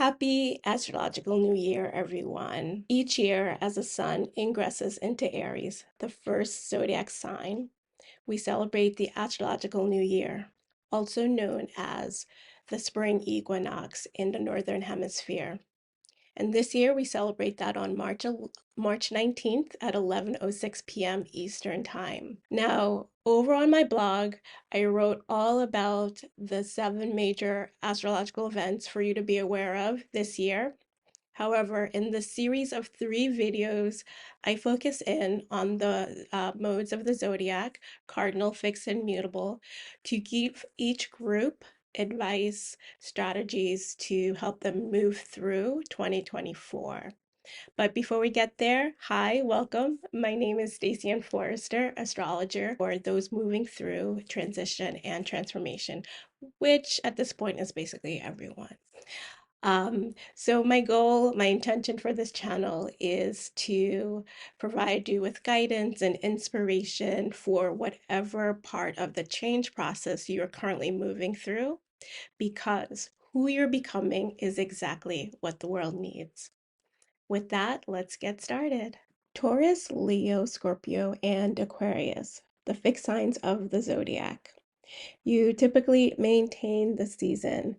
Happy astrological new year, everyone. Each year, as the sun ingresses into Aries, the first zodiac sign, we celebrate the astrological new year, also known as the spring equinox in the northern hemisphere. And this year we celebrate that on March 19th at 11:06 p.m. Eastern Time. Now, over on my blog, I wrote all about the 7 major astrological events for you to be aware of this year. However, in the series of 3 videos, I focus in on the modes of the zodiac, cardinal, fixed, and mutable, to give each group advice, strategies to help them move through 2024. But before we get there, hi, welcome. My name is Stacyann Forrester, astrologer for those moving through transition and transformation, which at this point is basically everyone. So my goal, my intention for this channel is to provide you with guidance and inspiration for whatever part of the change process you're currently moving through, because who you're becoming is exactly what the world needs. With that, let's get started. Taurus, Leo, Scorpio, and Aquarius, the fixed signs of the zodiac. You typically maintain the season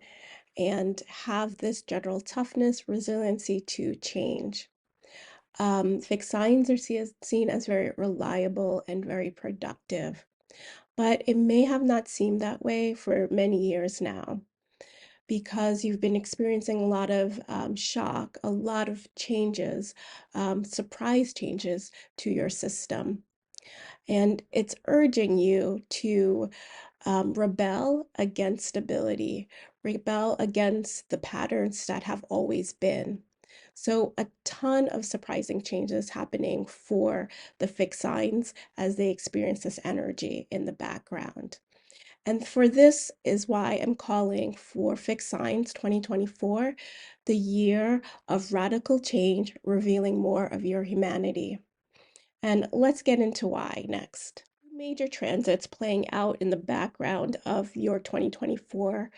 and have this general toughness, resiliency to change. Fixed signs are seen as very reliable and very productive, but it may have not seemed that way for many years now because you've been experiencing a lot of shock, a lot of changes, surprise changes to your system. And it's urging you to rebel against stability, rebel against the patterns that have always been. So a ton of surprising changes happening for the fixed signs as they experience this energy in the background. And for this is why I'm calling for Fixed Signs 2024, the year of radical change, revealing more of your humanity. And let's get into why next. Major transits playing out in the background of your 2024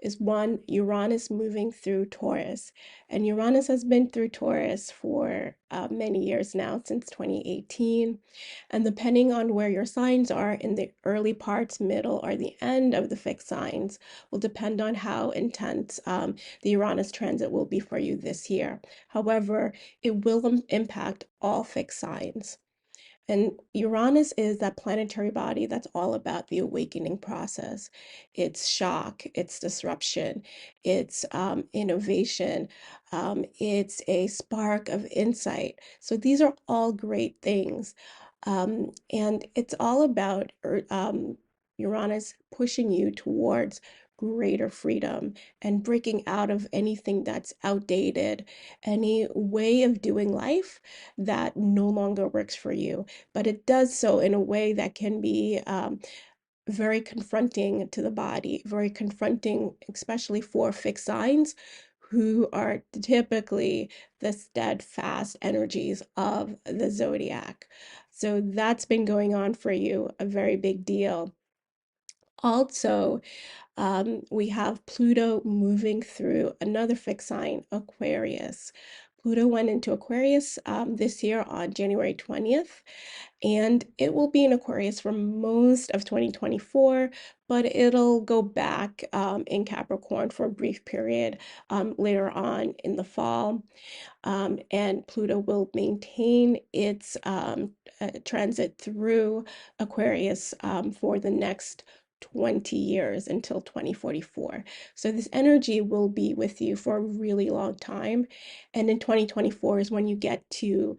is one, Uranus moving through Taurus. And Uranus has been through Taurus for many years now, since 2018. And depending on where your signs are in the early parts, middle, or the end of the fixed signs will depend on how intense the Uranus transit will be for you this year. However, it will impact all fixed signs. And Uranus is that planetary body that's all about the awakening process. It's shock, it's disruption, it's innovation, it's a spark of insight. So these are all great things. And it's all about Uranus pushing you towards greater freedom and breaking out of anything that's outdated, any way of doing life that no longer works for you. But it does so in a way that can be very confronting to the body, very confronting, especially for fixed signs who are typically the steadfast energies of the zodiac. So that's been going on for you, a very big deal. Also, we have Pluto moving through another fixed sign, Aquarius. Pluto went into Aquarius this year on January 20th, and it will be in Aquarius for most of 2024, but it'll go back in Capricorn for a brief period later on in the fall. And Pluto will maintain its transit through Aquarius for the next 20 years until 2044. So this energy will be with you for a really long time. And in 2024 is when you get to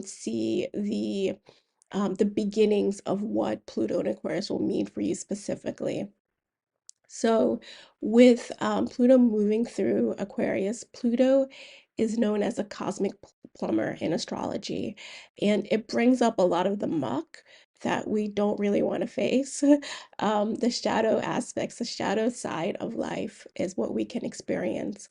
see the beginnings of what Pluto and Aquarius will mean for you specifically. So with Pluto moving through Aquarius, Pluto is known as a cosmic plumber in astrology, and it brings up a lot of the muck that we don't really want to face. The shadow aspects, the shadow side of life is what we can experience.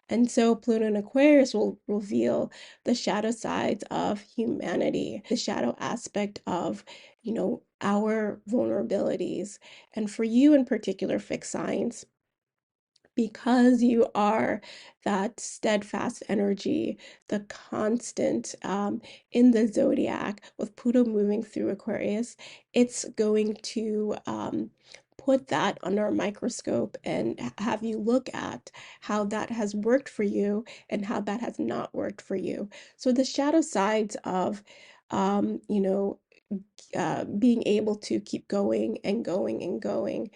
And so Pluto and Aquarius will reveal the shadow sides of humanity, the shadow aspect of, our vulnerabilities. And for you in particular, fixed signs, because you are that steadfast energy, the constant in the zodiac with Pluto moving through Aquarius, it's going to put that under a microscope and have you look at how that has worked for you and how that has not worked for you. So the shadow sides of, you know, being able to keep going and going and going,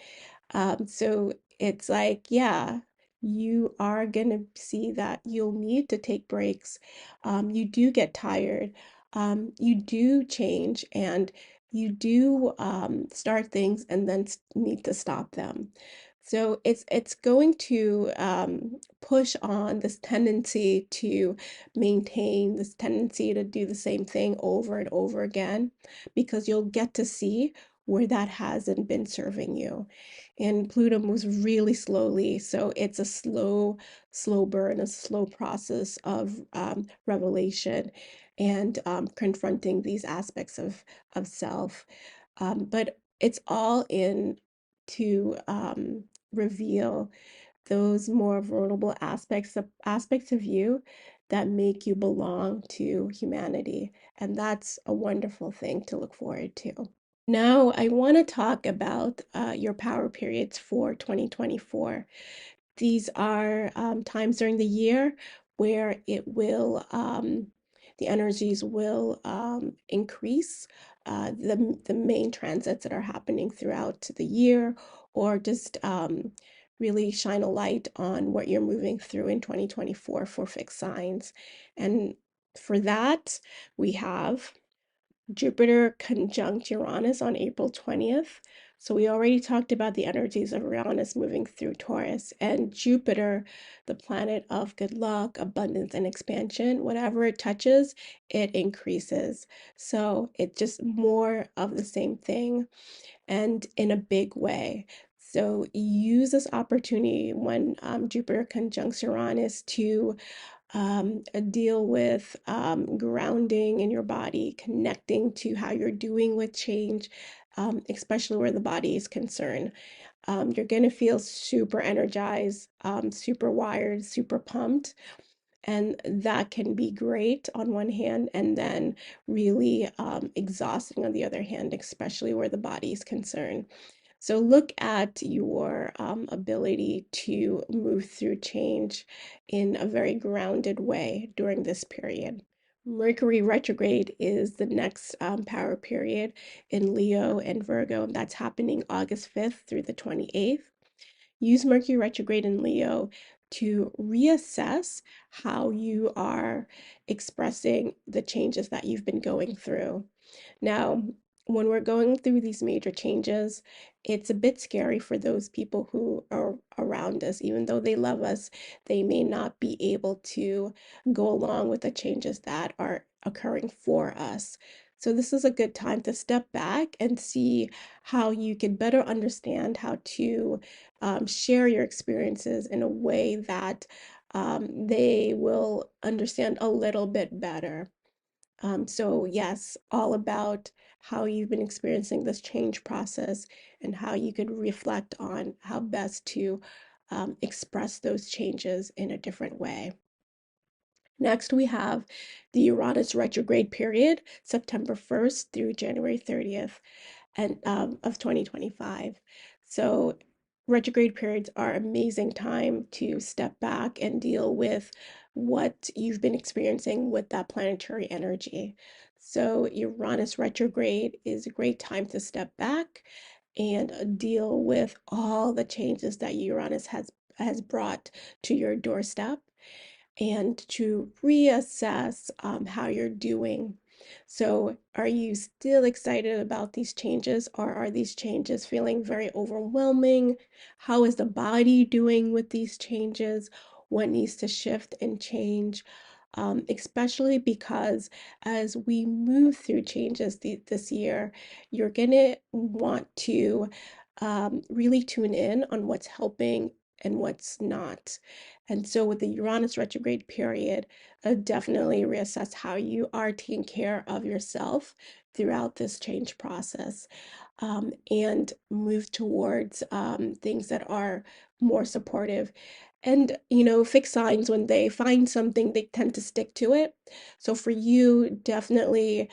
so it's like, yeah, you are going to see that you'll need to take breaks. You do get tired. You do change and you do start things and then need to stop them. So it's going to push on this tendency to maintain, this tendency to do the same thing over and over again, because you'll get to see where that hasn't been serving you. And Pluto moves really slowly, so it's a slow burn, a slow process of revelation and confronting these aspects of self. But it's all in to reveal those more vulnerable aspects of you that make you belong to humanity, and that's a wonderful thing to look forward to. Now, I want to talk about your power periods for 2024. These are times during the year where the energies will increase, the main transits that are happening throughout the year, or just really shine a light on what you're moving through in 2024 for fixed signs. And for that, we have Jupiter conjunct Uranus on April 20th. So we already talked about the energies of Uranus moving through Taurus, and Jupiter, the planet of good luck, abundance, and expansion. Whatever it touches, it increases. So it's just more of the same thing and in a big way. So use this opportunity when Jupiter conjuncts Uranus to deal with grounding in your body, connecting to how you're doing with change, especially where the body is concerned. You're going to feel super energized, super wired, super pumped. And that can be great on one hand, and then really exhausting on the other hand, especially where the body is concerned. So look at your ability to move through change in a very grounded way during this period. Mercury retrograde is the next power period in Leo and Virgo, and that's happening August 5th through the 28th. Use Mercury retrograde in Leo to reassess how you are expressing the changes that you've been going through. Now, when we're going through these major changes, it's a bit scary for those people who are around us. Even though they love us, they may not be able to go along with the changes that are occurring for us. So this is a good time to step back and see how you can better understand how to share your experiences in a way that they will understand a little bit better. So yes, all about how you've been experiencing this change process and how you could reflect on how best to express those changes in a different way. Next, we have the Uranus retrograde period, September 1st through January 30th and of 2025. So retrograde periods are amazing time to step back and deal with what you've been experiencing with that planetary energy. So Uranus retrograde is a great time to step back and deal with all the changes that Uranus has brought to your doorstep and to reassess how you're doing. So, are you still excited about these changes, or are these changes feeling very overwhelming? How is the body doing with these changes? What needs to shift and change? Especially because as we move through changes this year, you're going to want to really tune in on what's helping and what's not. And so with the Uranus retrograde period, definitely reassess how you are taking care of yourself throughout this change process, and move towards things that are more supportive. And, fixed signs, when they find something, they tend to stick to it. So for you, definitely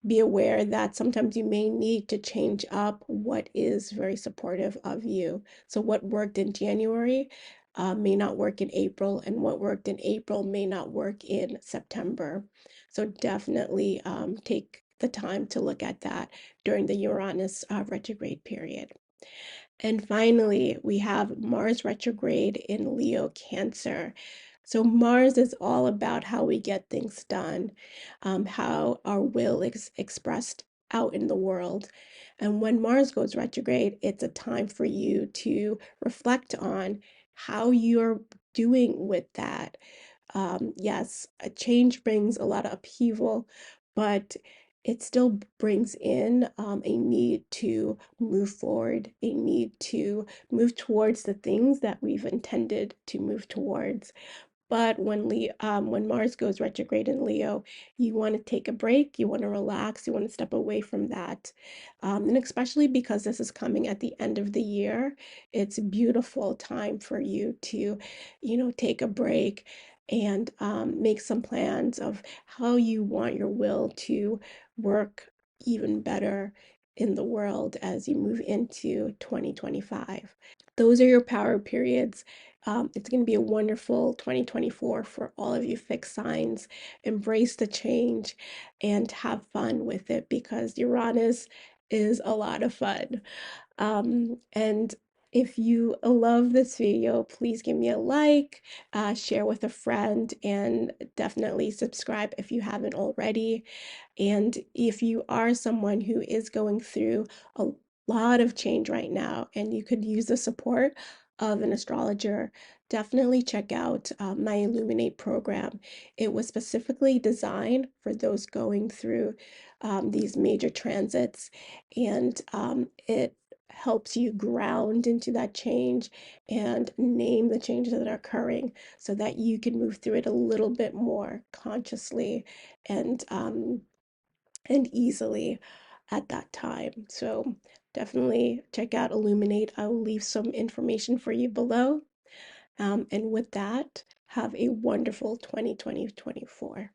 be aware that sometimes you may need to change up what is very supportive of you. So what worked in January may not work in April, and what worked in April may not work in September. So definitely take the time to look at that during the Uranus retrograde period. And finally, we have Mars retrograde in Leo Cancer. So Mars is all about how we get things done, how our will is expressed out in the world. And when Mars goes retrograde, it's a time for you to reflect on how you're doing with that. Yes, a change brings a lot of upheaval, but it still brings in a need to move forward, a need to move towards the things that we've intended to move towards. But when Mars goes retrograde in Leo, you want to take a break, you want to relax, you want to step away from that. And especially because this is coming at the end of the year, it's a beautiful time for you to, take a break and make some plans of how you want your will to work even better in the world as you move into 2025. Those are your power periods. It's going to be a wonderful 2024 for all of you fixed signs. Embrace the change and have fun with it, because Uranus is a lot of fun. And if you love this video, please give me a like, share with a friend, and definitely subscribe if you haven't already. And if you are someone who is going through a lot of change right now and you could use the support of an astrologer, definitely check out my Illuminate program. It was specifically designed for those going through these major transits, and it helps you ground into that change and name the changes that are occurring so that you can move through it a little bit more consciously and easily at that time. So definitely check out Illuminate. I will leave some information for you below. And with that, have a wonderful 2024.